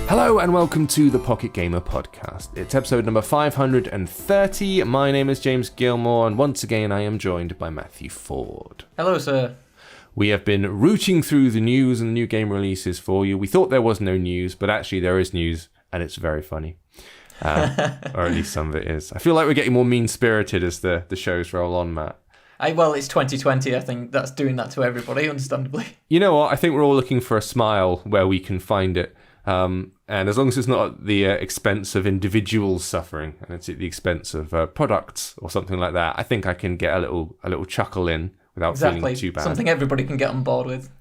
Hello and welcome to the Pocket Gamer Podcast. It's episode number 530. My name is James Gilmore, and once again I am joined by Matthew Ford. Hello, sir. We have been rooting through the news and the new game releases for you. We thought there was no news, but actually there is news, and it's very funny. Or at least some of it is. I feel like we're getting more mean-spirited as the shows roll on, Matt. Well, it's 2020. I think that's doing that to everybody, understandably. You know what? I think we're all looking for a smile where we can find it. And as long as it's not at the expense of individuals suffering, and it's at the expense of products or something like that, I think I can get a little chuckle in without feeling too bad. Something everybody can get on board with.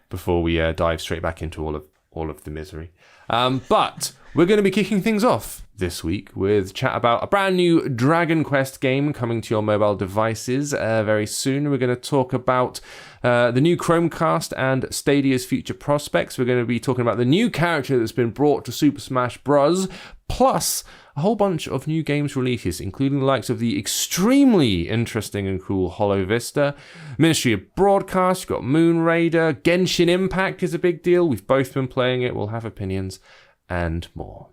Before we dive straight back into all of the misery. But we're going to be kicking things off this week with chat about a brand new Dragon Quest game coming to your mobile devices very soon. We're going to talk about the new Chromecast and Stadia's future prospects. We're going to be talking about the new character that's been brought to Super Smash Bros. Plus a whole bunch of new games releases, including the likes of the extremely interesting and cool HoloVista, Ministry of Broadcast, you've got Moon Raider, Genshin Impact is a big deal. We've both been playing it. We'll have opinions and more.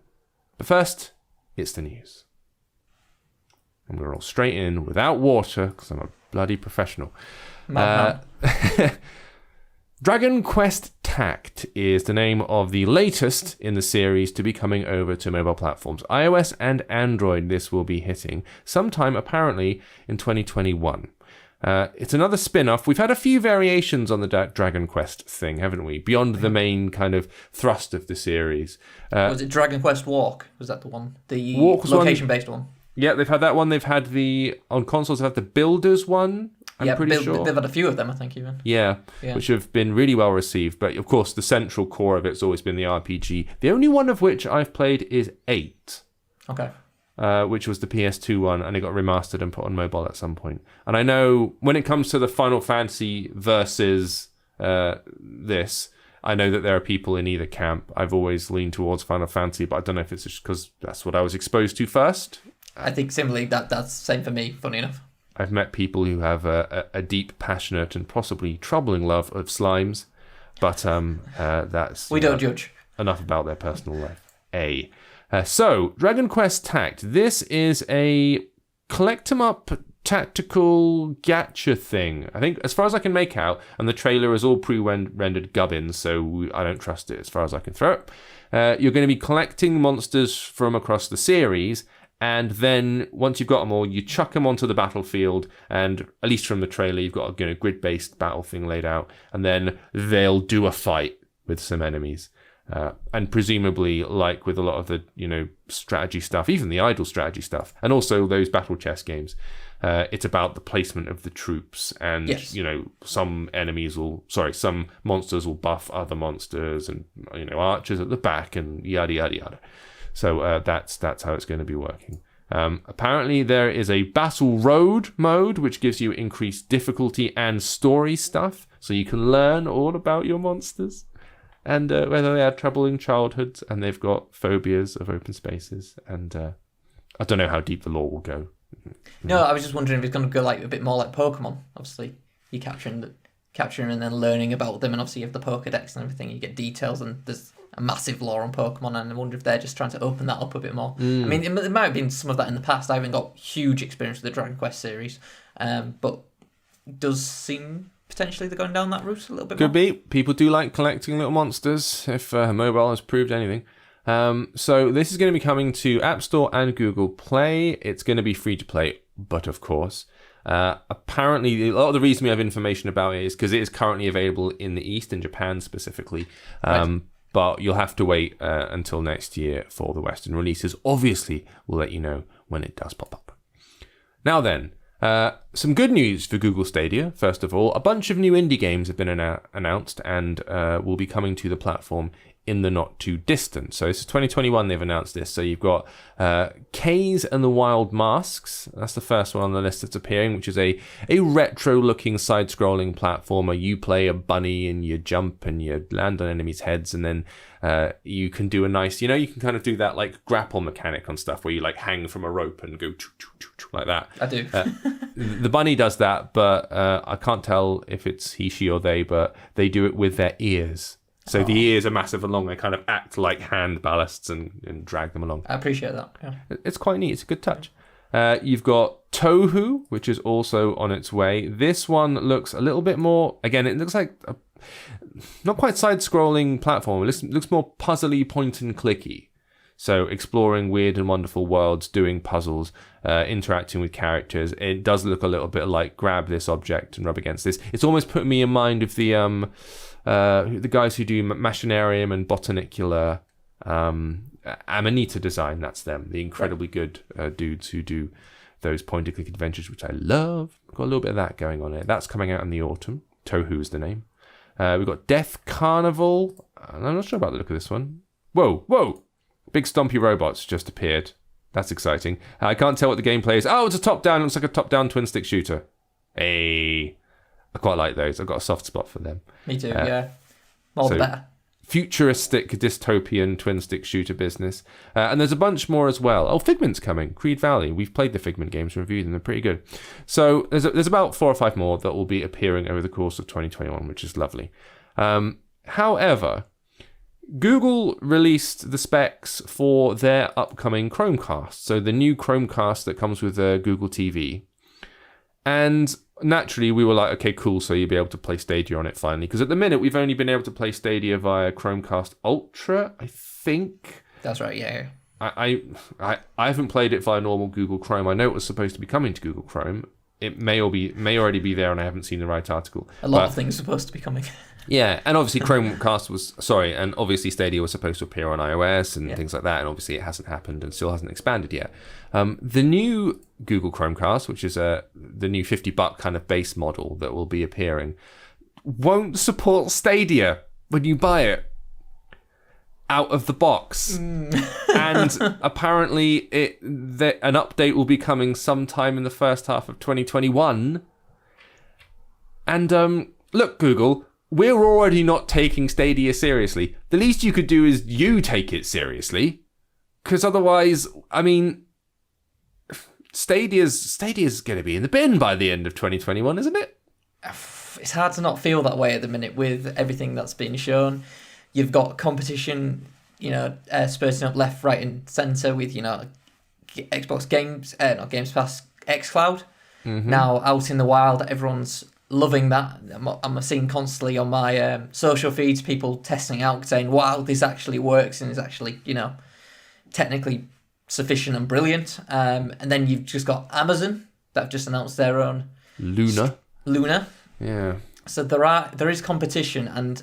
But first, it's the news. And we're all straight in without water because I'm a bloody professional. Dragon Quest Tact is the name of the latest in the series to be coming over to mobile platforms. iOS and Android this will be hitting sometime apparently in 2021. It's another spin-off. We've had a few variations on the Dragon Quest thing, haven't we? Beyond the main kind of thrust of the series. Was it Dragon Quest Walk? Was that the one? The location-based one? Yeah, they've had that one. They've had on consoles, they've had the Builders one. I'm pretty sure. They've had a few of them, I think, even. Yeah, which have been really well received. But, of course, the central core of it's always been the RPG. The only one of which I've played is 8. Okay. Which was the PS2 one, and it got remastered and put on mobile at some point. And I know when it comes to the Final Fantasy versus this, I know that there are people in either camp. I've always leaned towards Final Fantasy, but I don't know if it's just because that's what I was exposed to first. I think similarly, that's the same for me, funny enough. I've met people who have a deep, passionate, and possibly troubling love of slimes, but that's... We don't judge. Enough about their personal life. So, Dragon Quest Tact. This is a collect-em-up tactical gacha thing. I think, as far as I can make out, and the trailer is all pre-rendered gubbins, so I don't trust it as far as I can throw it. You're going to be collecting monsters from across the series, and then once you've got them all, you chuck them onto the battlefield, and at least from the trailer, you've got a grid-based battle thing laid out, and then they'll do a fight with some enemies. And presumably, like with a lot of the strategy stuff, even the idle strategy stuff, and also those battle chess games, it's about the placement of the troops, and some monsters will buff other monsters, and archers at the back, and yada yada yada. So that's how it's going to be working. Apparently, there is a Battle Road mode, which gives you increased difficulty and story stuff, so you can learn all about your monsters. And whether they had troubling childhoods and they've got phobias of open spaces. And I don't know how deep the lore will go. No, I was just wondering if it's going to go like a bit more like Pokemon. Obviously, you're capturing and then learning about them. And obviously, you have the Pokedex and everything. You get details and there's a massive lore on Pokemon. And I wonder if they're just trying to open that up a bit more. I mean, it might have been some of that in the past. I haven't got huge experience with the Dragon Quest series. But it does seem... potentially they're going down that route a little bit more. Could be. People do like collecting little monsters, if mobile has proved anything. So this is going to be coming to App Store and Google Play. It's going to be free to play, but of course. Apparently, a lot of the reason we have information about it is because it is currently available in the East, in Japan specifically. Right. But you'll have to wait until next year for the Western releases. Obviously, we'll let you know when it does pop up. Now then, some good news for Google Stadia. First of all, a bunch of new indie games have been announced and will be coming to the platform in the not too distant. So this is 2021 they've announced this. So you've got Kaze and the Wild Masks. That's the first one on the list that's appearing, which is a retro-looking side-scrolling platformer. You play a bunny and you jump and you land on enemies' heads, and then you can do a nice, you can kind of do that like grapple mechanic on stuff where you like hang from a rope and go like that. I do. The bunny does that, but I can't tell if it's he, she, or they, but they do it with their ears. So the ears are massive and long. They kind of act like hand ballasts and drag them along. I appreciate that. Yeah. It's quite neat. It's a good touch. You've got Tohu, which is also on its way. This one looks a little bit more... Again, it looks like... not quite side-scrolling platform. It looks more puzzly, point-and-clicky. So exploring weird and wonderful worlds, doing puzzles, interacting with characters. It does look a little bit like grab this object and rub against this. It's almost put me in mind of the guys who do Machinarium and Botanicular Amanita design. That's them. The incredibly good dudes who do those point-and-click adventures, which I love. Got a little bit of that going on here. That's coming out in the autumn. Tohu is the name. We've got Death Carnival. I'm not sure about the look of this one. Whoa! Big stompy robots just appeared. That's exciting. I can't tell what the gameplay is. Oh, it's a top-down. It looks like a top-down twin-stick shooter. Hey, I quite like those. I've got a soft spot for them. Me too, yeah. More the better. Futuristic dystopian twin-stick shooter business. And there's a bunch more as well. Oh, Figment's coming. Creed Valley. We've played the Figment games and reviewed them. They're pretty good. So there's about 4 or 5 more that will be appearing over the course of 2021, which is lovely. However... Google released the specs for their upcoming Chromecast. So the new Chromecast that comes with Google TV. And naturally, we were like, okay, cool. So you'll be able to play Stadia on it finally. Because at the minute, we've only been able to play Stadia via Chromecast Ultra, I think. That's right, yeah. I haven't played it via normal Google Chrome. I know it was supposed to be coming to Google Chrome. It may already be there, and I haven't seen the right article. A lot of things are supposed to be coming. Yeah, and obviously and obviously Stadia was supposed to appear on iOS and things like that, and obviously it hasn't happened and still hasn't expanded yet. The new Google Chromecast, which is the new $50 kind of base model that will be appearing, won't support Stadia when you buy it out of the box. And apparently an update will be coming sometime in the first half of 2021. And look, Google... We're already not taking Stadia seriously. The least you could do is you take it seriously. Because otherwise, I mean, Stadia's going to be in the bin by the end of 2021, isn't it? It's hard to not feel that way at the minute with everything that's been shown. You've got competition, spurting up left, right and centre with, Xbox Games, not Games Pass, xCloud. Mm-hmm. Now out in the wild, everyone's... loving that. I'm seeing constantly on my social feeds people testing out, saying, wow, this actually works and is actually, technically sufficient and brilliant. And then you've just got Amazon that have just announced their own Luna. Yeah. So there is competition, and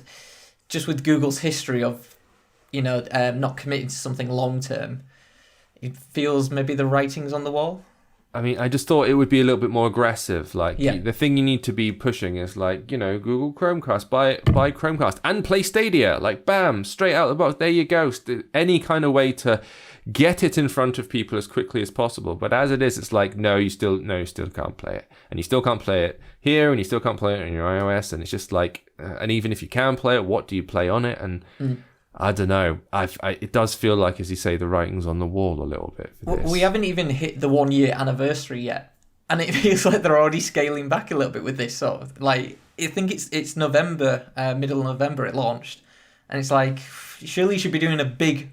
just with Google's history of, not committing to something long term, it feels maybe the writing's on the wall. I mean, I just thought it would be a little bit more aggressive. Like, the thing you need to be pushing is like, Google Chromecast, buy Chromecast and play Stadia. Like, bam, straight out of the box. There you go. Any kind of way to get it in front of people as quickly as possible. But as it is, it's like, no, you still can't play it. And you still can't play it here, and you still can't play it on your iOS. And it's just like, and even if you can play it, what do you play on it? And... I don't know. It does feel like, as you say, the writing's on the wall a little bit for this. We haven't even hit the 1 year anniversary yet, and it feels like they're already scaling back a little bit with this sort of like. I think it's November, middle of November it launched, and it's like surely you should be doing a big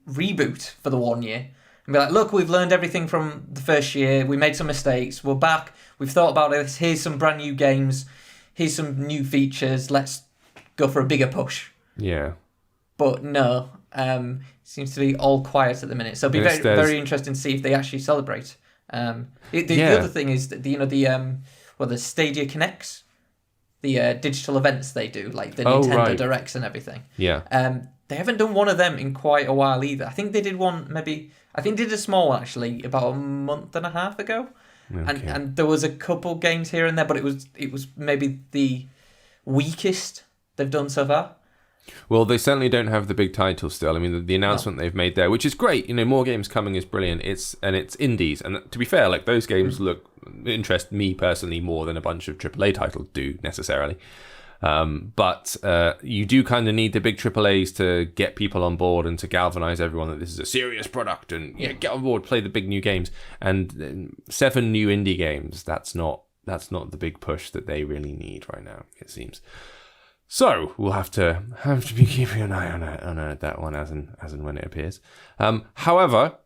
reboot for the 1 year and be like, look, we've learned everything from the first year. We made some mistakes. We're back. We've thought about this. Here's some brand new games. Here's some new features. Let's go for a bigger push. Yeah. But no, seems to be all quiet at the minute. So it'll be very interesting to see if they actually celebrate. The other thing is that the Stadia Connects, the digital events they do, like the Nintendo Directs and everything. Yeah. They haven't done one of them in quite a while either. I think they did one I think they did a small one actually about a month and a half ago. Okay. And there was a couple games here and there, but it was maybe the weakest they've done so far. Well, they certainly don't have the big titles still. I mean, the announcement they've made there, which is great. More games coming is brilliant. It's indies, and to be fair, like those games interest me personally more than a bunch of AAA titles do necessarily. But you do kind of need the big AAAs to get people on board and to galvanize everyone that this is a serious product and get on board, play the big new games. And 7 new indie games. That's not the big push that they really need right now, it seems. So we'll have to be keeping an eye on that one as and when it appears. However,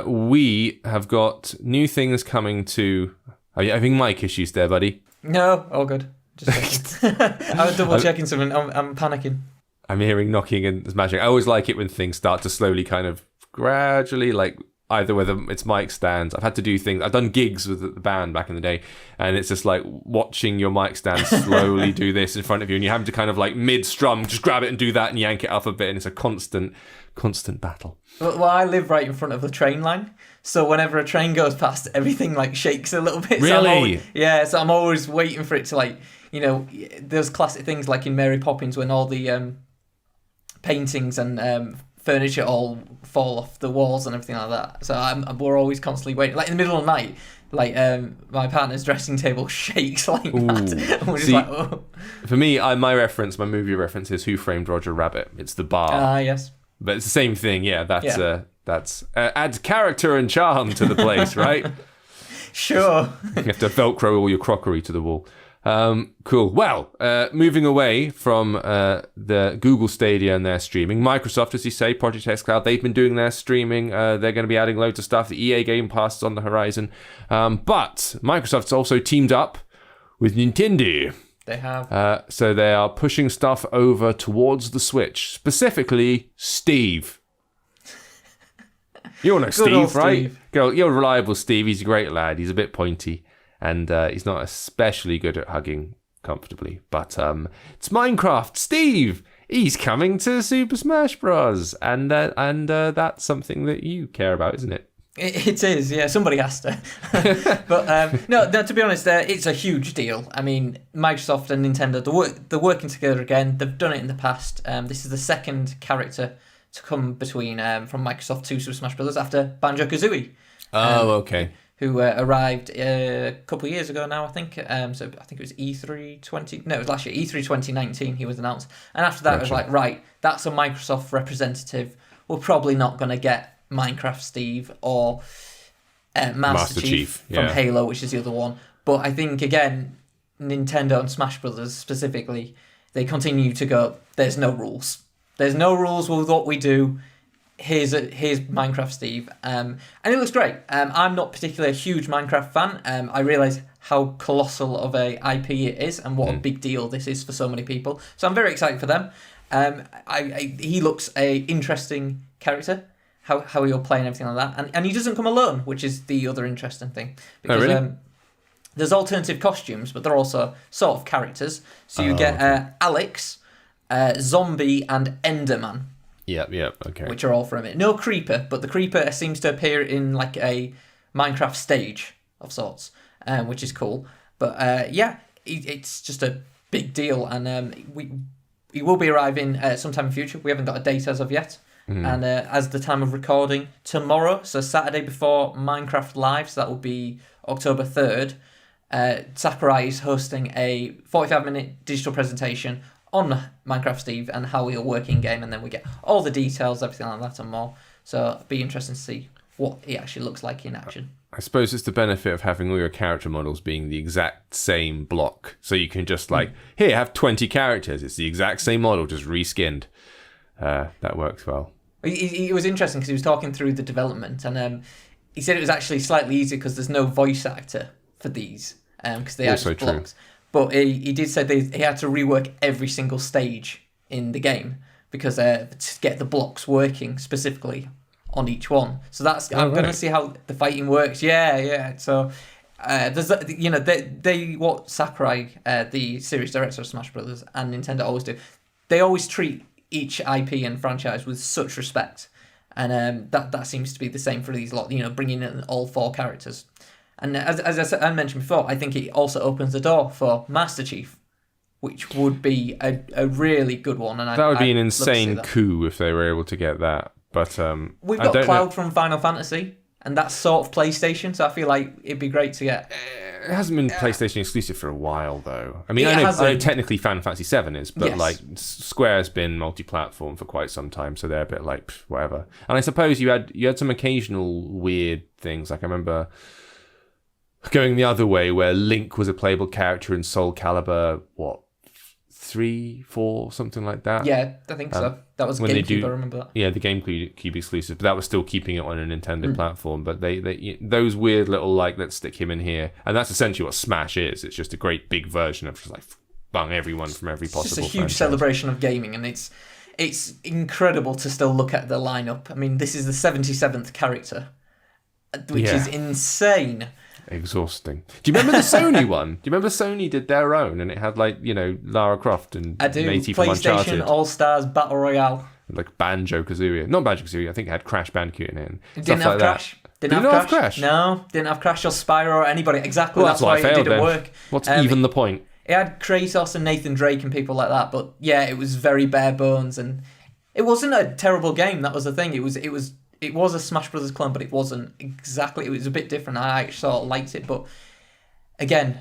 we have got new things coming to. Are you having mic issues there, buddy? No, all good. Just checking. I was double checking something. I'm panicking. I'm hearing knocking and smashing. I always like it when things start to slowly kind of gradually, like either whether it's mic stands. I've had to do things. I've done gigs with the band back in the day, and it's just like watching your mic stand slowly do this in front of you, and you have to kind of like mid-strum, just grab it and do that and yank it up a bit, and it's a constant battle. Well, I live right in front of the train line, so whenever a train goes past, everything like shakes a little bit. Really? So I'm always waiting for it to like, those classic things like in Mary Poppins when all the paintings and furniture all fall off the walls and everything like that. So we're always constantly waiting. Like in the middle of the night, like my partner's dressing table shakes like that. And we're just like, oh. For me, my movie reference is Who Framed Roger Rabbit. It's the bar. Ah, yes. But it's the same thing, yeah. That's adds character and charm to the place, right? Sure. You have to Velcro all your crockery to the wall. Cool. Well, moving away from the Google Stadia and their streaming, Microsoft, as you say, Project xCloud, they've been doing their streaming. They're going to be adding loads of stuff. The EA Game Pass is on the horizon. But Microsoft's also teamed up with Nintendo. They have. So they are pushing stuff over towards the Switch. Specifically, Steve. You all know Steve, right? Steve. You're reliable Steve. He's a great lad. He's a bit pointy. And he's not especially good at hugging comfortably. But it's Minecraft. Steve! He's coming to Super Smash Bros. And that's something that you care about, isn't it? It is, yeah. Somebody has to. But no, to be honest, it's a huge deal. I mean, Microsoft and Nintendo, they're working together again. They've done it in the past. This is the second character to come between from Microsoft to Super Smash Bros. After Banjo-Kazooie. Okay. Who arrived a couple of years ago now, I think. So I think it was E3 20... No, it was last year. E3 2019 he was announced. And after that, It was like, right, that's a Microsoft representative. We're probably not going to get Minecraft Steve or Master Chief from Halo, which is the other one. But I think, again, Nintendo and Smash Brothers specifically, they continue to go, there's no rules. There's no rules with what we do. Here's Minecraft Steve. And it looks great. I'm not particularly a huge Minecraft fan. I realise how colossal of a IP it is and what a big deal this is for so many people. So I'm very excited for them. He looks a interesting character. How he'll play and everything like that. And he doesn't come alone, which is the other interesting thing. Because really? There's alternative costumes, but they're also sort of characters. So you get Alex, Zombie, and Enderman. Yep, okay. Which are all from it. No Creeper, but the Creeper seems to appear in like a Minecraft stage of sorts, which is cool. But it's just a big deal. And he will be arriving sometime in the future. We haven't got a date as of yet. And as the time of recording, tomorrow, so Saturday before Minecraft Live, so that will be October 3rd, Sakurai is hosting a 45-minute digital presentation on Minecraft Steve and how he'll work in game, and then we get all the details, everything like that and more. So it'll be interesting to see what he actually looks like in action. I suppose it's the benefit of having all your character models being the exact same block. So you can just here, have 20 characters. It's the exact same model, just reskinned. That works well. It was interesting because he was talking through the development, and he said it was actually slightly easier because there's no voice actor for these, because they are just blocks. But he did say he had to rework every single stage in the game because to get the blocks working specifically on each one. So I'm going to see how the fighting works. Yeah. So there's what Sakurai, the series director of Smash Brothers, and Nintendo always do. They always treat each IP and franchise with such respect, and that seems to be the same for these lot. Bringing in all 4 characters, and as I mentioned before, I think it also opens the door for Master Chief, which would be a really good one. And that would be an insane coup if they were able to get that. But we've got Cloud from Final Fantasy, and that's sort of PlayStation, so I feel like it'd be great to get. It hasn't been PlayStation exclusive for a while, though. I mean, I know technically Final Fantasy 7 is, but Square's been multi-platform for quite some time, so they're a bit like whatever. And I suppose you had some occasional weird things. Like I remember going the other way, where Link was a playable character in Soul Calibur, 3, 4, something like that. Yeah, I think so. That was GameCube, I remember that. Yeah, the GameCube exclusive, but that was still keeping it on a Nintendo platform. But they those weird little, like, let's stick him in here. And that's essentially what Smash is. It's just a great big version of just, like, bung everyone from every possible It's just a huge franchise. celebration of gaming, and it's incredible to still look at the lineup. I mean, this is the 77th character, which is insane. Exhausting. Do you remember the Sony one? Do you remember Sony did their own, and it had, like, you know, Lara Croft and Matey from Uncharted? PlayStation All-Stars Battle Royale. Like Banjo-Kazooie. Not Banjo-Kazooie, I think it had Crash Bandicoot in it. It didn't have Crash. Didn't have Crash. No, didn't have Crash or Spyro or anybody. Exactly, that's why it didn't work. What's even the point? It had Kratos and Nathan Drake and people like that, but yeah, it was very bare bones, and it wasn't a terrible game. That was the thing. It was a Smash Brothers clone, but it wasn't exactly. It was a bit different. I actually sort of liked it, but again,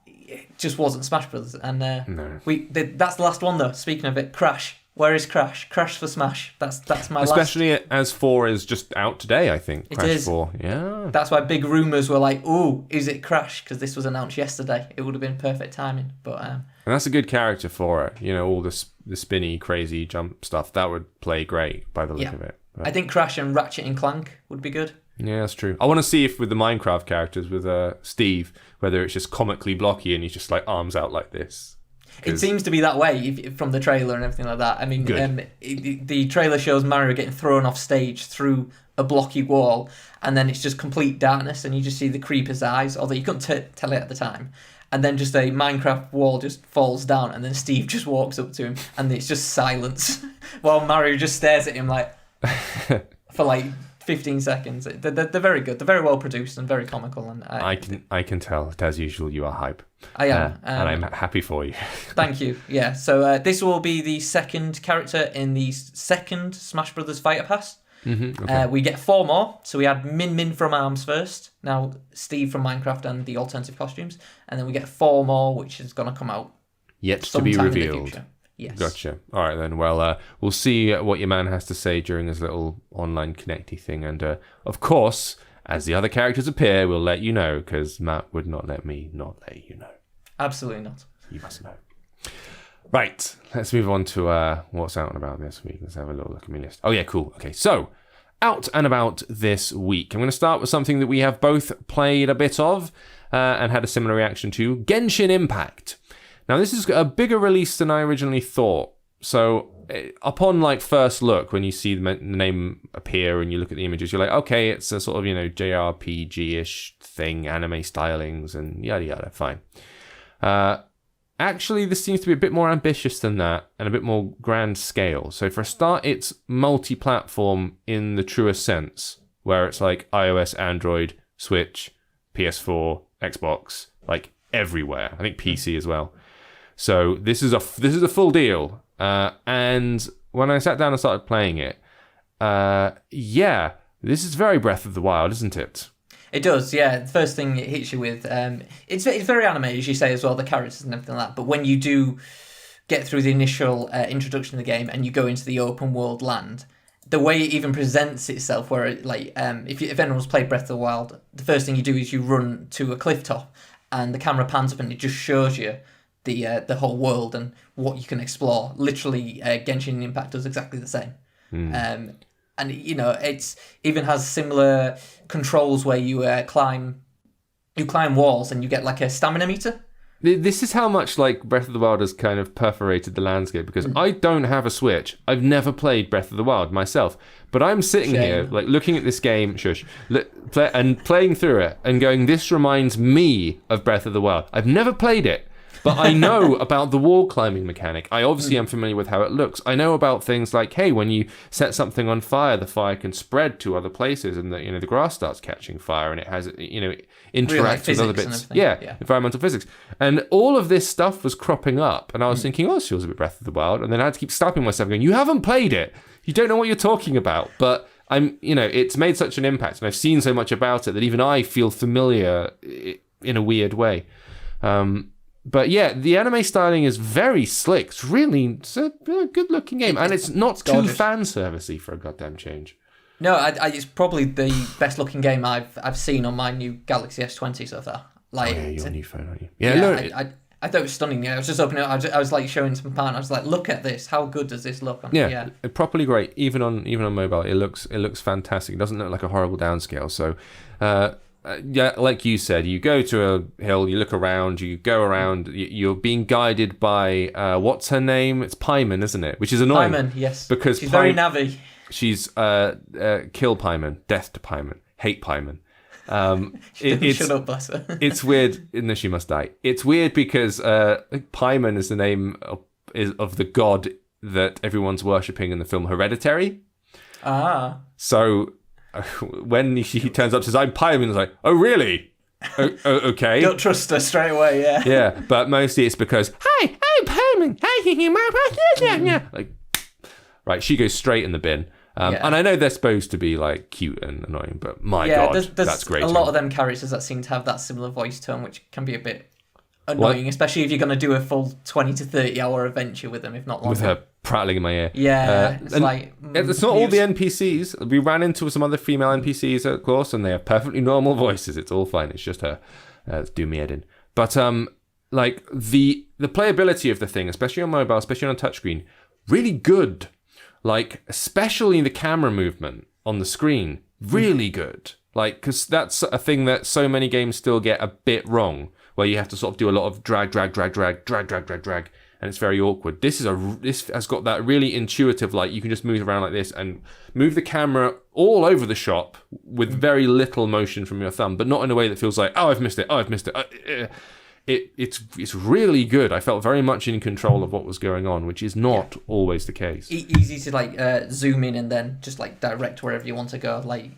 it just wasn't Smash Brothers. And no. That's the last one though. Speaking of it, Crash. Where is Crash? Crash for Smash. That's my Especially as 4 is just out today, I think. It Crash is. 4. Yeah. That's why big rumours were like, "Oh, is it Crash?" Because this was announced yesterday. It would have been perfect timing. But and that's a good character for it. You know, all the spinny, crazy jump stuff that would play great by the look of it. But I think Crash and Ratchet and Clank would be good. Yeah, that's true. I want to see if with the Minecraft characters with Steve, whether it's just comically blocky and he's just like arms out like this. It seems to be that way from the trailer and everything like that. I mean, the trailer shows Mario getting thrown off stage through a blocky wall, and then it's just complete darkness, and you just see the creeper's eyes, although you couldn't tell it at the time. And then just a Minecraft wall just falls down, and then Steve just walks up to him, and it's just silence, while Mario just stares at him like for like 15 seconds. They're very good. They're very well produced and very comical. And I can tell that, as usual, you are hype. I am. And I'm happy for you. Thank you. Yeah. So this will be the second character in the second Smash Brothers Fighter Pass. Mm-hmm, okay. We get 4 more. So we had Min from ARMS first. Now Steve from Minecraft and the alternative costumes. And then we get 4 more, which is going to come out yet to be revealed. Yes. Gotcha. All right, then. Well, we'll see what your man has to say during his little online connecty thing. And, of course, as the other characters appear, we'll let you know, because Matt would not let me not let you know. Absolutely not. You must know. Right. Let's move on to what's out and about this week. Let's have a little look at my list. Oh, yeah, cool. Okay, so out and about this week. I'm going to start with something that we have both played a bit of and had a similar reaction to, Genshin Impact. Now, this is a bigger release than I originally thought. So, upon like first look, when you see the name appear and you look at the images, you're like, okay, it's a sort of, JRPG-ish thing, anime stylings and yada yada, fine. Actually, this seems to be a bit more ambitious than that and a bit more grand scale. So, for a start, it's multi-platform in the truest sense, where it's like iOS, Android, Switch, PS4, Xbox, like everywhere. I think PC as well. So this is a full deal, and when I sat down and started playing it, this is very Breath of the Wild, isn't it? It does, yeah. The first thing it hits you with, it's very animated, as you say as well, the characters and everything like that. But when you do get through the initial introduction of the game and you go into the open world land, the way it even presents itself, where it, like if anyone's played Breath of the Wild, the first thing you do is you run to a cliff top, and the camera pans up and it just shows you the whole world and what you can explore. Literally, Genshin Impact does exactly the same. And it's even has similar controls where you climb walls and you get like a stamina meter. This is how much like Breath of the Wild has kind of perforated the landscape, because I don't have a Switch. I've never played Breath of the Wild myself, but I'm sitting here like looking at this game, and playing through it and going, this reminds me of Breath of the Wild. I've never played it, but I know about the wall climbing mechanic. I obviously am familiar with how it looks. I know about things like, hey, when you set something on fire, the fire can spread to other places, and the grass starts catching fire, and it has interacts with other bits. Yeah, environmental physics. And all of this stuff was cropping up, and I was thinking, this feels a bit Breath of the Wild, and then I had to keep stopping myself going, you haven't played it. You don't know what you're talking about. But it's made such an impact, and I've seen so much about it that even I feel familiar in a weird way. But yeah, the anime styling is very slick. It's a good-looking game, and it's not too fan-servicey for a goddamn change. No, it's probably the best-looking game I've seen on my new Galaxy S20 so far. Like, your new phone, aren't you? I thought it was stunning. Yeah, I was just opening it. I was like showing some partner. I was like, look at this. How good does this look? Yeah, properly great. Even on mobile, it looks fantastic. It doesn't look like a horrible downscale. So, yeah, like you said, you go to a hill, you look around, you go around. You're being guided by what's her name? It's Paimon, isn't it? Which is annoying. Paimon, yes, because she's very Navi. She's kill Paimon, death to Paimon, hate Paimon. Shut up, bless her. It's weird. No, she must die. It's weird because Paimon is the name of the god that everyone's worshipping in the film Hereditary. So when he turns up and says, "I'm Paimon," it's like, "Oh, really? Okay." Don't trust her straight away. Yeah. Yeah, but mostly it's because, "Hi, I'm Paimon. Hi, like, right, she goes straight in the bin. And I know they're supposed to be like cute and annoying, but my God, there's that's great. A lot of them characters that seem to have that similar voice tone, which can be a bit annoying, especially if you're going to do a full 20 to 30 hour adventure with them, if not longer. With her prattling in my ear. Yeah, it's like... It's not all the NPCs. We ran into some other female NPCs, of course, and they have perfectly normal voices. It's all fine. It's just her. It's do me head in. But like the playability of the thing, especially on mobile, especially on a touchscreen, really good. Like, especially the camera movement on the screen, really good. Like, because that's a thing that so many games still get a bit wrong, where you have to sort of do a lot of drag, and it's very awkward. This has got that really intuitive, like, you can just move around like this and move the camera all over the shop with very little motion from your thumb, but not in a way that feels like, oh, I've missed it. It's really good. I felt very much in control of what was going on, which is not always the case. Easy to like zoom in and then just like direct wherever you want to go. Like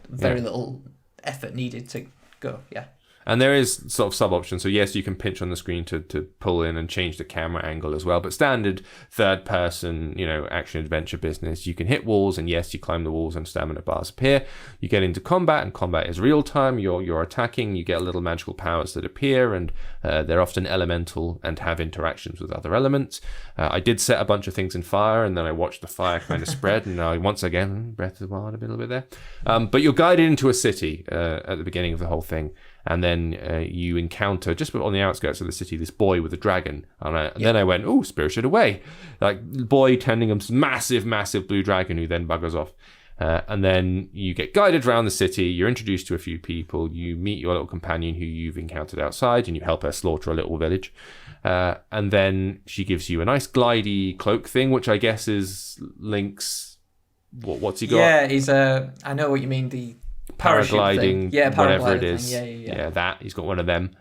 very little effort needed to go. Yeah. And there is sort of sub-options. So yes, you can pinch on the screen to pull in and change the camera angle as well. But standard third-person, action-adventure business, you can hit walls, and yes, you climb the walls and stamina bars appear. You get into combat, and combat is real-time. You're attacking. You get little magical powers that appear, and they're often elemental and have interactions with other elements. I did set a bunch of things in fire, and then I watched the fire kind of spread, and I once again, Breath of the Wild a little bit there. But you're guided into a city at the beginning of the whole thing. And then you encounter, just on the outskirts of the city, this boy with a dragon. And then I went, oh, Spirited Away. Like, boy tending a massive, massive blue dragon who then buggers off. And then you get guided around the city. You're introduced to a few people. You meet your little companion who you've encountered outside, and you help her slaughter a little village. And then she gives you a nice glidey cloak thing, which I guess is Link's... What's he got? Yeah, I know what you mean, the... paragliding, whatever it is. Yeah, that. He's got one of them.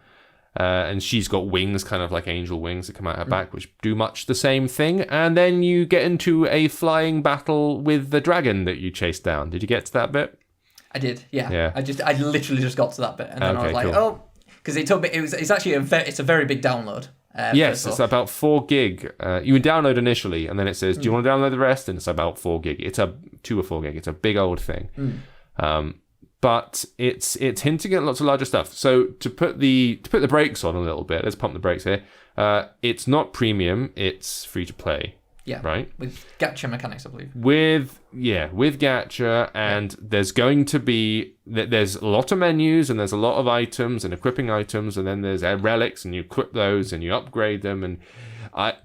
And she's got wings, kind of like angel wings that come out her back, which do much the same thing. And then you get into a flying battle with the dragon that you chased down. Did you get to that bit? I did, yeah. I literally just got to that bit. And then I was like, cool. Because it took me, it's actually it's a very big download. Yes, it's about 4 gig. You would download initially, and then it says, do you want to download the rest? And it's about 4 gig. It's a 2 or 4 gig. It's a big old thing. But it's hinting at lots of larger stuff. So to put the brakes on a little bit, let's pump the brakes here. It's not premium; it's free to play. Yeah, right. With gacha mechanics, I believe. With gacha, and there's going to be there's a lot of menus, and there's a lot of items and equipping items, and then there's relics, and you equip those and you upgrade them, and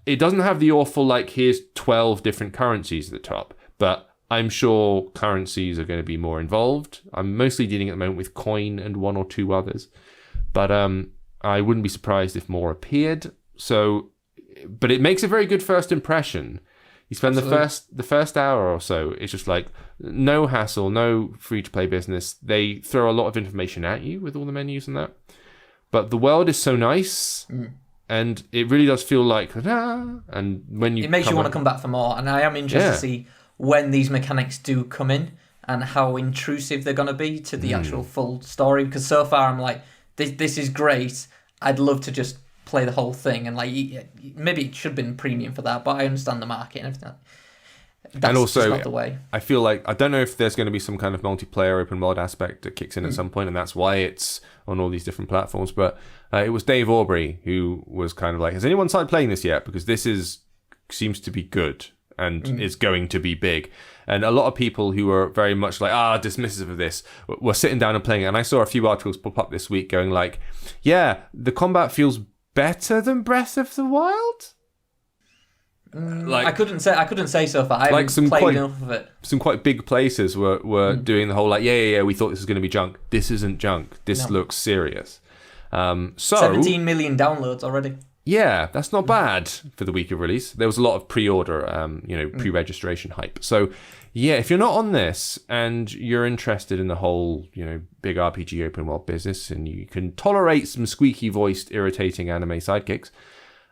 it doesn't have the awful like here's 12 different currencies at the top, but I'm sure currencies are going to be more involved. I'm mostly dealing at the moment with coin and 1 or 2 others. But I wouldn't be surprised if more appeared. But it makes a very good first impression. You spend the first hour or so, it's just like no hassle, no free-to-play business. They throw a lot of information at you with all the menus and that. But the world is so nice, and it really does feel like, and when you... It makes you want to come back for more, and I am interested to see when these mechanics do come in and how intrusive they're going to be to the actual full story, because so far I'm like, this is great, I'd love to just play the whole thing, and like maybe it should have been premium for that, but I understand the market and everything. That's just not the way. I feel like, I don't know if there's going to be some kind of multiplayer open world aspect that kicks in at some point, and that's why it's on all these different platforms, but it was Dave Aubrey who was kind of like, has anyone started playing this yet? Because this seems to be good and is going to be big. And a lot of people who were very much like, dismissive of this, were sitting down and playing it. And I saw a few articles pop up this week going like, yeah, the combat feels better than Breath of the Wild. I couldn't say so far. I haven't played enough of it. Some quite big places were doing the whole like, we thought this was going to be junk. This isn't junk. This looks serious. 17 million downloads already. Yeah, that's not bad for the week of release. There was a lot of pre-order, pre-registration hype. So, yeah, if you're not on this and you're interested in the whole, big RPG open world business and you can tolerate some squeaky-voiced, irritating anime sidekicks,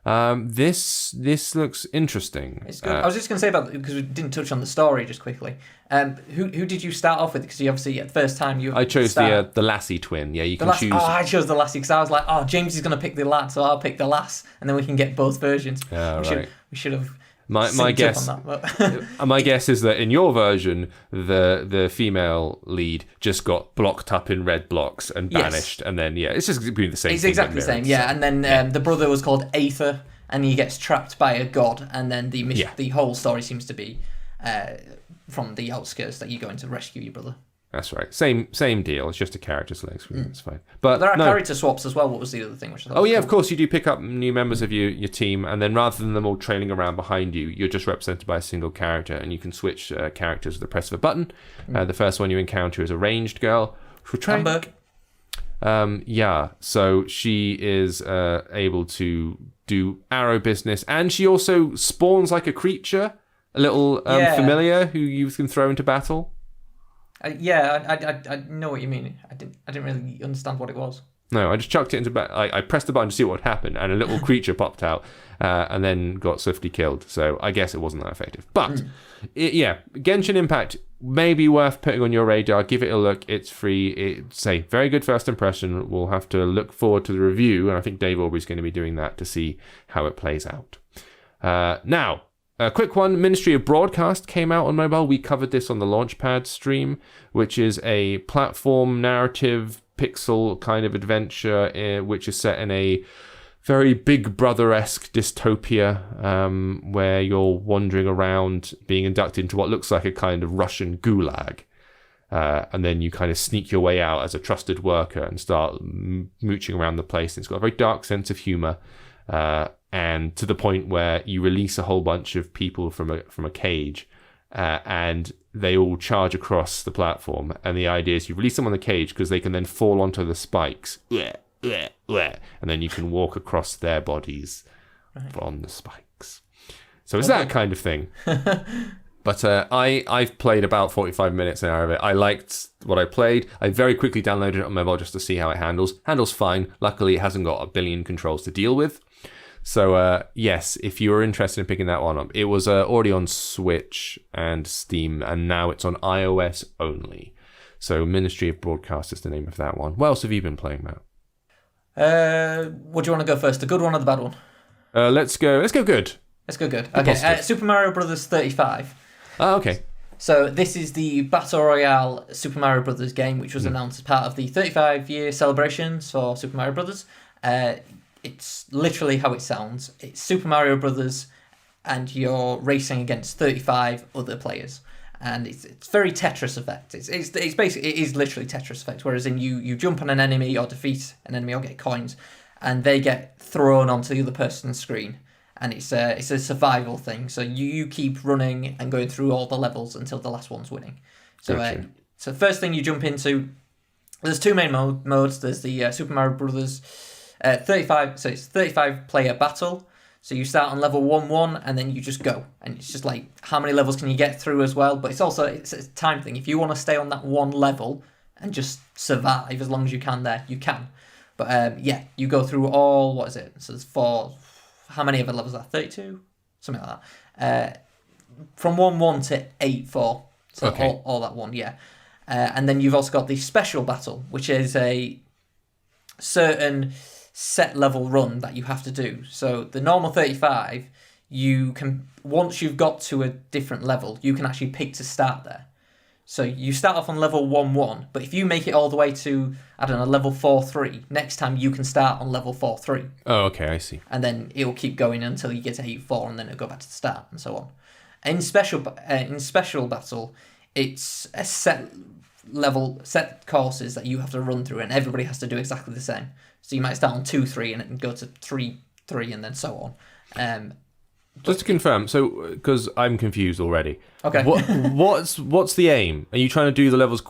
this looks interesting. It's good. I was just going to say about, because we didn't touch on the story just quickly. Who did you start off with? Because you obviously, at the first time I chose the Lassie twin. Yeah, you can choose. Oh, I chose the Lassie because I was like, James is going to pick the lad, so I'll pick the lass, and then we can get both versions. We should have. My guess. On that, my guess is that in your version, the female lead just got blocked up in red blocks and banished, and then it's just doing the same. It's exactly the same, And then the brother was called Aether, and he gets trapped by a god, and then the whole story seems to be from the outskirts that you're going to rescue your brother. That's right. Same deal. It's just a character select screen. It's fine. But there are character swaps as well. What was the other thing? Which I thought of course. You do pick up new members of your team, and then rather than them all trailing around behind you, you're just represented by a single character, and you can switch characters with the press of a button. The first one you encounter is a ranged girl. Hamburg. So she is able to do arrow business, and she also spawns like a creature, a little familiar who you can throw into battle. I know what you mean. I didn't really understand what it was. No, I just chucked it into battle. I pressed the button to see what would happen, and a little creature popped out, and then got swiftly killed. So I guess it wasn't that effective. But Genshin Impact may be worth putting on your radar. Give it a look. It's free. It's a very good first impression. We'll have to look forward to the review, and I think Dave Aubrey's going to be doing that to see how it plays out. Now, a quick one, Ministry of Broadcast came out on mobile. We covered this on the Launchpad stream, which is a platform narrative pixel kind of adventure, which is set in a very Big Brother-esque dystopia, where you're wandering around being inducted into what looks like a kind of Russian gulag. And then you kind of sneak your way out as a trusted worker and start mooching around the place. It's got a very dark sense of humor. And to the point where you release a whole bunch of people from a cage, and they all charge across the platform. And the idea is you release them on the cage because they can then fall onto the spikes, and then you can walk across their bodies on the spikes. So it's that kind of thing. But I've played about 45 minutes an hour of it. I liked what I played. I very quickly downloaded it on mobile just to see how it handles. Handles fine. Luckily, it hasn't got a billion controls to deal with. So, yes, if you were interested in picking that one up, it was already on Switch and Steam, and now it's on iOS only. So, Ministry of Broadcast is the name of that one. What else have you been playing, Matt? What do you want to go first, the good one or the bad one? Let's go good. Let's go good. Okay, Super Mario Bros. 35. Oh, okay. So this is the Battle Royale Super Mario Bros. Game, which was announced as part of the 35-year celebrations for Super Mario Bros. It's literally how it sounds. It's Super Mario Brothers, and you're racing against 35 other players, and it's very Tetris effect. It's basically, it is literally Tetris effect. Whereas in you jump on an enemy or defeat an enemy or get coins, and they get thrown onto the other person's screen, and it's a survival thing. So you keep running and going through all the levels until the last one's winning. So gotcha. So first thing you jump into, there's two main modes. There's the Super Mario Brothers 35, so it's 35 player battle. So you start on level 1-1 and then you just go. And it's just like, how many levels can you get through as well? But it's a time thing. If you want to stay on that one level and just survive as long as you can there, you can. But you go through all, what is it? So there's how many other levels are there? 32? Something like that. From 1-1 to 8-4. So okay. all that one, yeah. And then you've also got the special battle, which is a certain set level run that you have to do. So the normal 35, you can, once you've got to a different level, you can actually pick to start there. So you start off on level 1-1, but if you make it all the way to, I don't know, level 4-3, next time you can start on level 4-3. Oh, okay, I see. And then it'll keep going until you get to 8-4, and then it'll go back to the start, and so on. In special battle, it's a set set courses that you have to run through, and everybody has to do exactly the same. So you might start on 2-3 and go to 3-3 and then so on. Just to confirm, so because I'm confused already. Okay. What's the aim? Are you trying to do the levels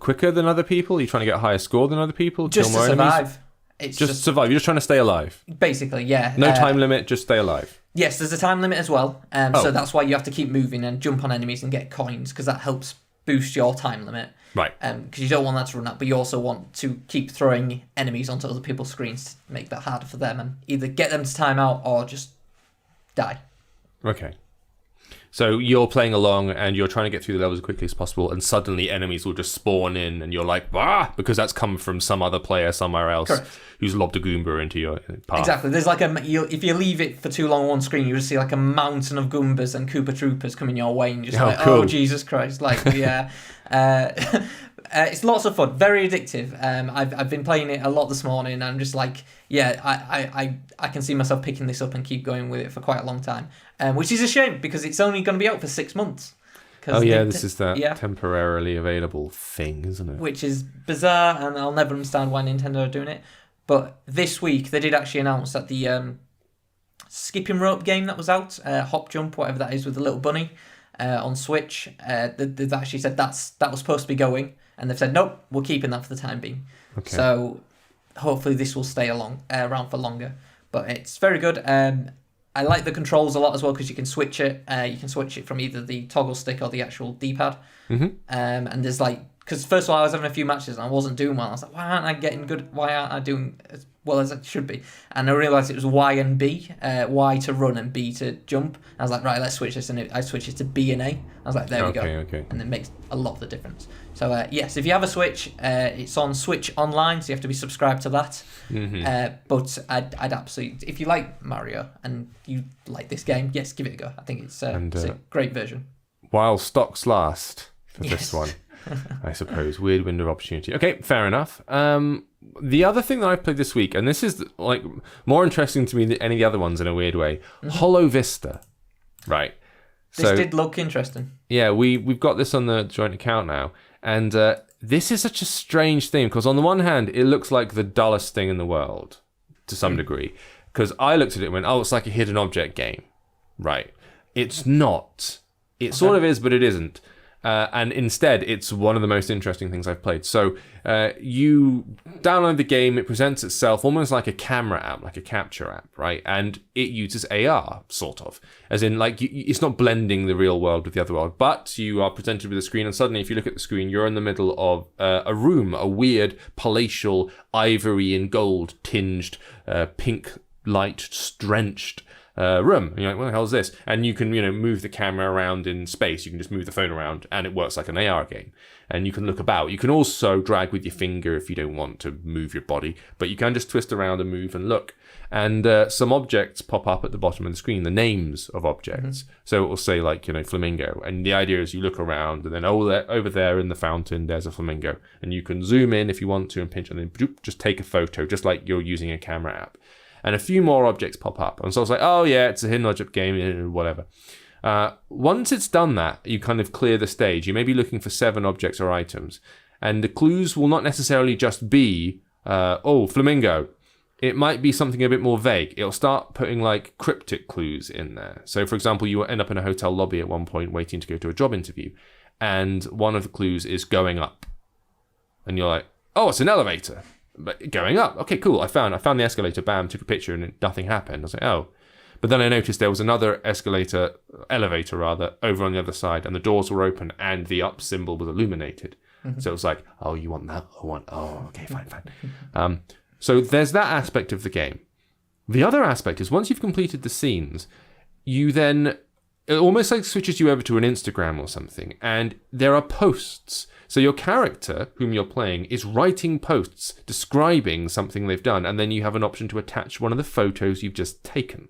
quicker than other people? Are you trying to get a higher score than other people? Just kill to more survive. Enemies? It's just survive. You're just trying to stay alive. Basically, yeah. No time limit, just stay alive. Yes, there's a time limit as well. So that's why you have to keep moving and jump on enemies and get coins, because that helps boost your time limit. Right. Because you don't want that to run out, but you also want to keep throwing enemies onto other people's screens to make that harder for them and either get them to time out or just die. Okay. So you're playing along and you're trying to get through the levels as quickly as possible, and suddenly enemies will just spawn in and you're like, because that's come from some other player somewhere else. Correct. Who's lobbed a Goomba into your path. Exactly. There's like if you leave it for too long on one screen, you just see like a mountain of Goombas and Koopa Troopers coming your way, and you're just cool. oh Jesus Christ! Like yeah, it's lots of fun, very addictive. I've been playing it a lot this morning, and I'm just like, yeah, I can see myself picking this up and keep going with it for quite a long time, which is a shame because it's only going to be out for 6 months. Oh yeah, this is that temporarily available thing, isn't it? Which is bizarre, and I'll never understand why Nintendo are doing it. But this week, they did actually announce that the skipping rope game that was out, Hop Jump, whatever that is, with the little bunny on Switch, they've actually said that was supposed to be going, and they've said, nope, we're keeping that for the time being. Okay. So hopefully this will stay around for longer. But it's very good. I like the controls a lot as well, because you can switch it. You can switch it from either the toggle stick or the actual D-pad. Mm-hmm. And there's because first of all, I was having a few matches and I wasn't doing well. I was like, why aren't I getting good? Why aren't I doing as well as I should be? And I realised it was Y and B. Y to run and B to jump. I was like, right, let's switch this. And I switched it to B and A. I was like, there we go. Okay. And it makes a lot of the difference. So yes, if you have a Switch, it's on Switch Online, so you have to be subscribed to that. Mm-hmm. But I'd absolutely, if you like Mario and you like this game, yes, give it a go. I think it's a great version. While stocks last for this one. I suppose. Weird window of opportunity. Okay, fair enough. The other thing that I've played this week, and this is like more interesting to me than any of the other ones in a weird way, HoloVista. Right. This did look interesting. Yeah, we've got this on the joint account now. And this is such a strange thing, because on the one hand, it looks like the dullest thing in the world, to some degree. Because I looked at it and went, it's like a hidden object game. Right. It's not. It sort of is, but it isn't. And instead, it's one of the most interesting things I've played. So you download the game, it presents itself almost like a camera app, like a capture app, right? And it uses AR, sort of. As in, like, it's not blending the real world with the other world, but you are presented with a screen, and suddenly, if you look at the screen, you're in the middle of a room, a weird, palatial, ivory and gold tinged, pink light drenched room. And you're like, what the hell is this? And you can, move the camera around in space. You can just move the phone around and it works like an AR game. And you can look about. You can also drag with your finger if you don't want to move your body, but you can just twist around and move and look. And some objects pop up at the bottom of the screen, the names of objects. Mm-hmm. So it will say like, flamingo. And the idea is you look around and then, over there in the fountain, there's a flamingo. And you can zoom in if you want to and pinch and then just take a photo, just like you're using a camera app. And a few more objects pop up. And so I was like, oh yeah, it's a hidden object game, whatever. Once it's done that, you kind of clear the stage. You may be looking for 7 objects or items. And the clues will not necessarily just be, flamingo. It might be something a bit more vague. It'll start putting like cryptic clues in there. So for example, you end up in a hotel lobby at one point waiting to go to a job interview. And one of the clues is going up. And you're like, oh, it's an elevator. But going up, okay, cool. I found the escalator. Bam, took a picture, and nothing happened. I was like, oh. But then I noticed there was another elevator over on the other side, and the doors were open, and the up symbol was illuminated. Mm-hmm. So it was like, oh, you want that? Okay, fine. So there's that aspect of the game. The other aspect is once you've completed the scenes, you then it almost like switches you over to an Instagram or something, and there are posts. So your character, whom you're playing, is writing posts describing something they've done, and then you have an option to attach one of the photos you've just taken.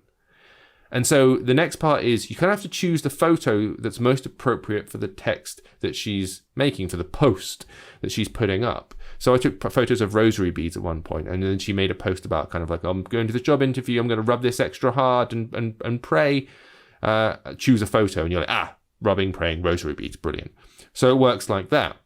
And so the next part is you kind of have to choose the photo that's most appropriate for the text that she's making, for the post that she's putting up. So I took photos of rosary beads at one point, and then she made a post about kind of like, I'm going to the job interview, I'm going to rub this extra hard and pray. Choose a photo, and you're like, rubbing, praying, rosary beads, brilliant. So it works like that.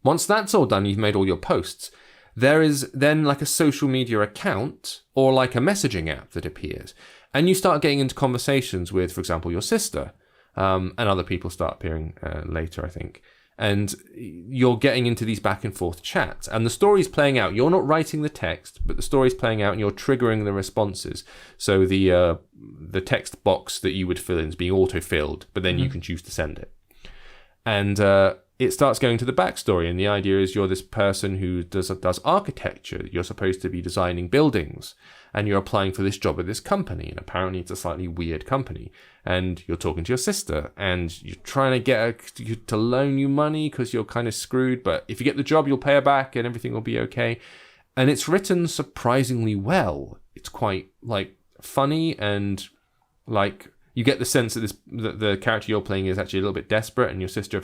Once that's all done, you've made all your posts. There is then like a social media account or like a messaging app that appears. And you start getting into conversations with, for example, your sister. And other people start appearing later, I think. And you're getting into these back and forth chats. And the story's playing out. You're not writing the text, but the story's playing out and you're triggering the responses. So the text box that you would fill in is being auto-filled, but then you can choose to send it. And it starts going to the backstory. And the idea is you're this person who does architecture. You're supposed to be designing buildings. And you're applying for this job at this company. And apparently it's a slightly weird company. And you're talking to your sister. And you're trying to get her to loan you money because you're kind of screwed. But if you get the job, you'll pay her back and everything will be okay. And it's written surprisingly well. It's quite, like, funny and, like, you get the sense that the character you're playing is actually a little bit desperate. And your sister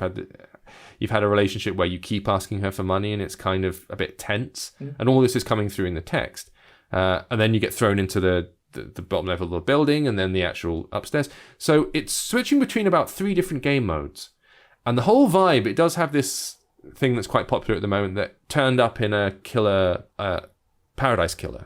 you've had a relationship where you keep asking her for money and it's kind of a bit tense. And all this is coming through in the text. And then you get thrown into the bottom level of the building and then the actual upstairs. So it's switching between about 3 different game modes. And the whole vibe, it does have this thing that's quite popular at the moment that turned up in a killer, Paradise Killer,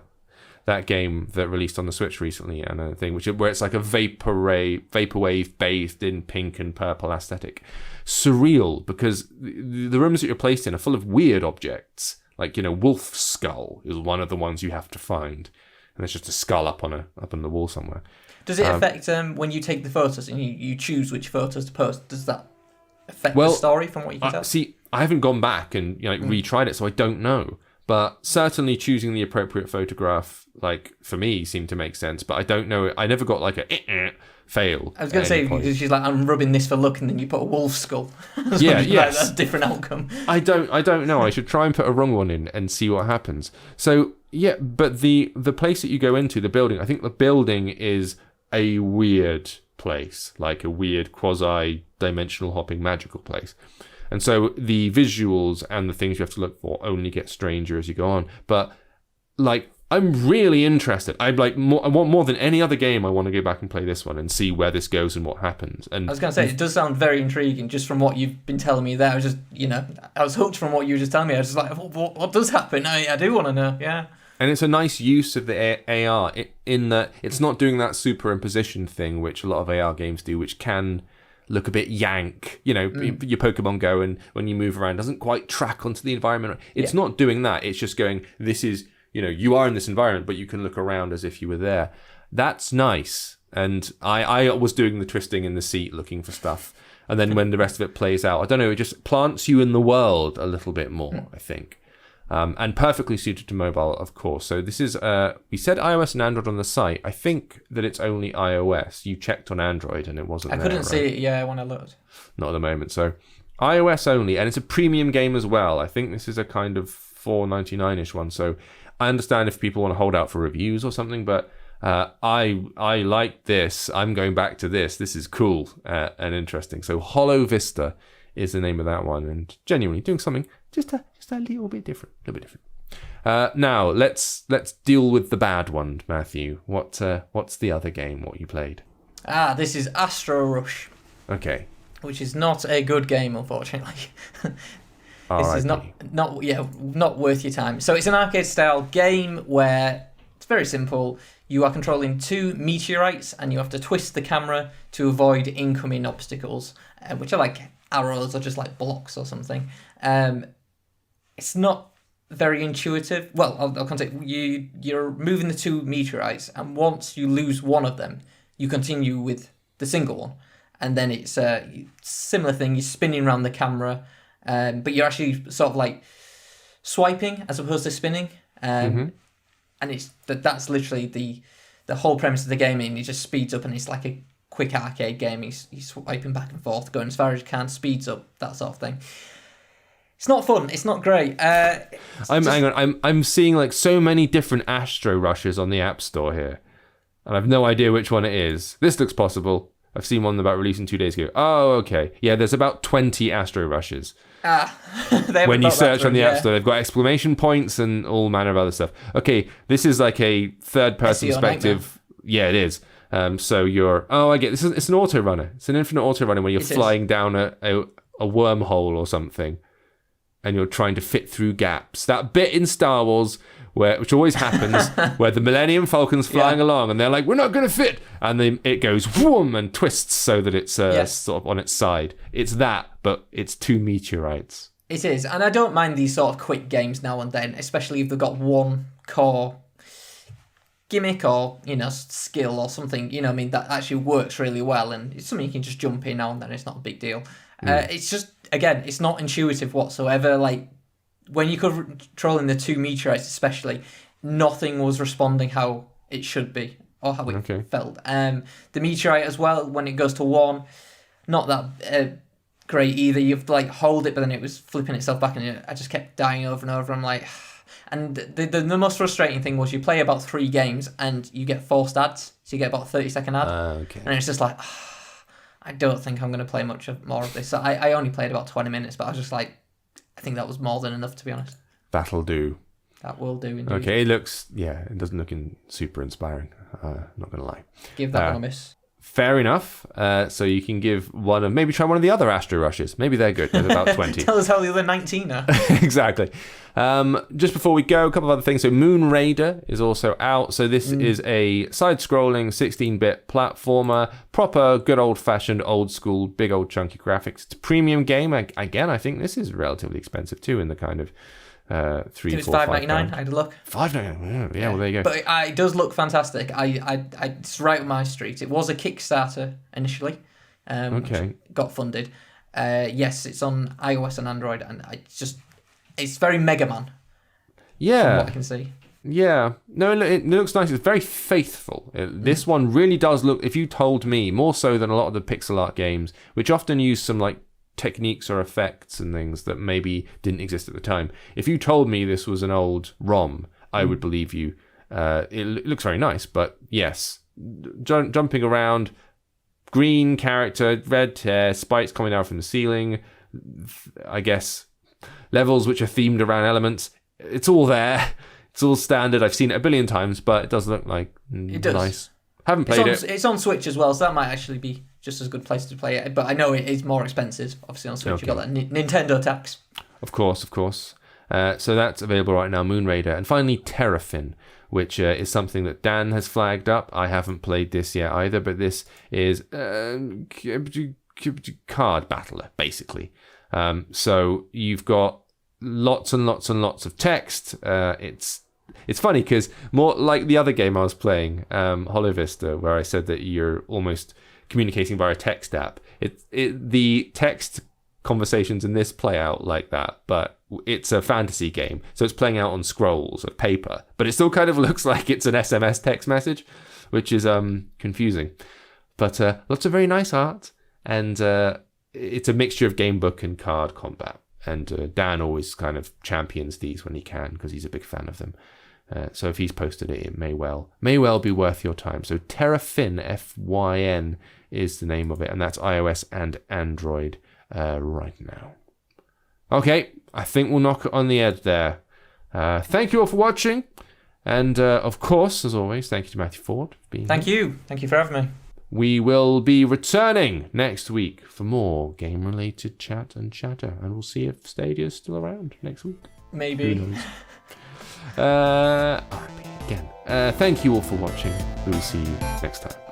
that game that released on the Switch recently, and a thing where it's like a vaporwave bathed in pink and purple aesthetic. Surreal, because the rooms that you're placed in are full of weird objects. Like, wolf skull is one of the ones you have to find. And there's just a skull up on the wall somewhere. Does it affect when you take the photos and you choose which photos to post? Does that affect the story from what you can tell? See, I haven't gone back and retried it, so I don't know. But certainly choosing the appropriate photograph, like, for me, seemed to make sense. But I don't know. I never got like a fail. I was going to say, because she's like, I'm rubbing this for luck, and then you put a wolf skull. Yeah, yes. That's a different outcome. I don't know. I should try and put a wrong one in and see what happens. So, yeah, but the place that you go into, the building, I think the building is a weird place, like a weird quasi-dimensional hopping magical place. And so the visuals and the things you have to look for only get stranger as you go on. But, like, I'm really interested. I want more than any other game. I want to go back and play this one and see where this goes and what happens. And I was going to say, it does sound very intriguing just from what you've been telling me there. I was just, I was hooked from what you were just telling me. I was just like, what does happen? I do want to know, yeah. And it's a nice use of the AR in that it's not doing that superimposition thing, which a lot of AR games do, which can look a bit yank. Your Pokemon Go, and when you move around, doesn't quite track onto the environment. It's not doing that. It's just going, this is, you are in this environment, but you can look around as if you were there. That's nice. And I was doing the twisting in the seat looking for stuff. And then when the rest of it plays out, I don't know, it just plants you in the world a little bit more, I think. And perfectly suited to mobile, of course. So this is, we said iOS and Android on the site. I think that it's only iOS. You checked on Android and it wasn't there. I couldn't see it, when I looked. Not at the moment. So iOS only, and it's a premium game as well. I think this is a kind of $4.99-ish one. So I understand if people want to hold out for reviews or something, but I like this. I'm going back to this. This is cool and interesting. So HoloVista is the name of that one, and genuinely doing something just a little bit different. Now let's deal with the bad one, Matthew. What's the other game? What you played? This is Astro Rush. Okay. Which is not a good game, unfortunately. This is not worth your time. So it's an arcade style game where it's very simple. You are controlling 2 meteorites and you have to twist the camera to avoid incoming obstacles, which are like arrows or just like blocks or something. It's not very intuitive. Well, I'll continue. You're moving the 2 meteorites, and once you lose one of them, you continue with the single one. And then it's a similar thing. You're spinning around the camera, but you're actually sort of like swiping as opposed to spinning. And it's that's literally the whole premise of the game. And it just speeds up, and it's like a quick arcade game. He's swiping back and forth, going as far as you can, speeds up, that sort of thing. It's not fun. It's not great. I'm seeing like so many different Astro Rushes on the App Store here, and I've no idea which one it is. This looks possible. I've seen one about releasing 2 days ago. Oh, okay. Yeah, there's about 20 Astro Rushes. When you search on the App Store, they've got exclamation points and all manner of other stuff. Okay, this is like a third-person perspective. Yeah, it is. So you're... Oh, I get this. It's an auto runner. It's an infinite auto runner where you're flying down a wormhole or something. and you're trying to fit through gaps. That bit in Star Wars which always happens, where the Millennium Falcon's flying along and they're like, we're not going to fit. And then it goes whoom and twists so that it's sort of on its side. It's that, but it's 2 meteorites. It is. And I don't mind these sort of quick games now and then, especially if they've got one core gimmick or, skill or something, that actually works really well. And it's something you can just jump in now and then. It's not a big deal. It's just, again, it's not intuitive whatsoever. Like, when you're controlling the 2 meteorites especially, nothing was responding how it should be or how it felt. The meteorite as well, when it goes to 1, not that great either. You have to hold it, but then it was flipping itself back, and I just kept dying over and over. I'm like, and the most frustrating thing was you play about 3 games and you get forced ads, so you get about a 30-second ad, and it's just like, I don't think I'm going to play much more of this. So I only played about 20 minutes, but I was just like, I think that was more than enough, to be honest. That'll do. That will do, indeed. Okay, it doesn't look super inspiring. Not going to lie. Give that one a miss. Fair enough. So you can give maybe try one of the other Astro Rushes. Maybe they're good. There's about 20. Tell us how the other 19 are. Exactly. Just before we go, a couple of other things. So Moon Raider is also out. So this is a side-scrolling 16-bit platformer, proper, good old-fashioned, old-school, big old chunky graphics. It's a premium game. Again, I think this is relatively expensive too in the kind of $3, it was $4, $5.99. I had a look. $5.99. Yeah, well there you go. But it does look fantastic. It's right up my street. It was a Kickstarter initially. Which got funded. Yes, it's on iOS and Android, and it's very Mega Man. Yeah. From what I can see. Yeah. No, it looks nice. It's very faithful. This one really does look, if you told me, more so than a lot of the pixel art games, which often use some techniques or effects and things that maybe didn't exist at the time. If you told me this was an old ROM, I would believe you. It looks very nice, but yes, jumping around, green character, red hair, spikes coming down from the ceiling, I guess levels which are themed around elements. It's all there. It's all standard. I've seen it a billion times, but it does look like nice. Haven't played it. It's on Switch as well, so that might actually be just as good place to play it. But I know it is more expensive. Obviously on Switch, You've got that Nintendo tax. Of course. So that's available right now, Moon Raider. And finally, Terrafin, which is something that Dan has flagged up. I haven't played this yet either, but this is card battler, basically. So you've got lots and lots and lots of text. It's funny because more like the other game I was playing, HoloVista, where I said that you're almost communicating via a text app. The text conversations in this play out like that, but it's a fantasy game, so it's playing out on scrolls of paper, but it still kind of looks like it's an SMS text message, which is confusing. But lots of very nice art, and it's a mixture of game book and card combat. And Dan always kind of champions these when he can because he's a big fan of them. So if he's posted it, it may well be worth your time. So Terrafin, Fyn, is the name of it, and that's iOS and Android right now. Okay, I think we'll knock it on the head there. Thank you all for watching, and of course, as always, thank you to Matthew Ford for being here. Thank you for having me. We will be returning next week for more game-related chat and chatter, and we'll see if Stadia is still around next week. Maybe. Who knows? Again, thank you all for watching. We will see you next time.